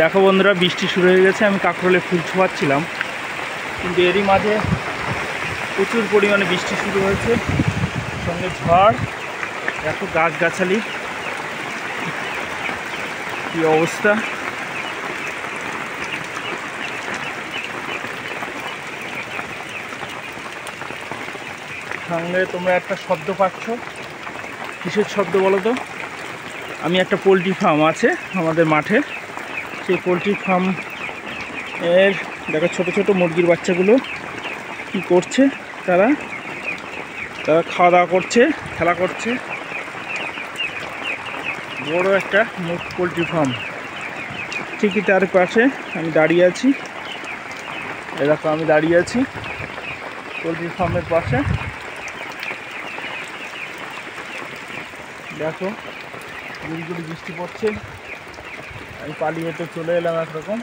দেখো বন্ধুরা, বৃষ্টি শুরু হয়ে গেছে। আমি কাঁকরোলে ফুল ছোঁয়াচ্ছিলাম, কিন্তু এরই মাঝে প্রচুর পরিমাণে বৃষ্টি শুরু হয়েছে, সঙ্গে ঝড়। দেখো গাছগাছালি কী অবস্থা। সঙ্গে তোমরা একটা শব্দ পাচ্ছ, কিসের শব্দ বলো তো? আমি একটা পোলট্রি ফার্ম আছে আমাদের মাঠে, সেই পোলট্রি ফার্ম এর দেখো ছোট ছোট মুরগির বাচ্চাগুলো কি করছে। তারা খাওয়া দাওয়া করছে, খেলা করছে। বড় একটা পোলট্রি ফার্ম, ঠিকই তার পাশে আমি দাঁড়িয়ে আছি। এরকম আমি দাঁড়িয়ে আছি পোলট্রি ফার্মের পাশে। দেখো গুড়ি গুড়ি বৃষ্টি পড়ছে, আমি পালিয়ে তো চলে এলাম একরকম।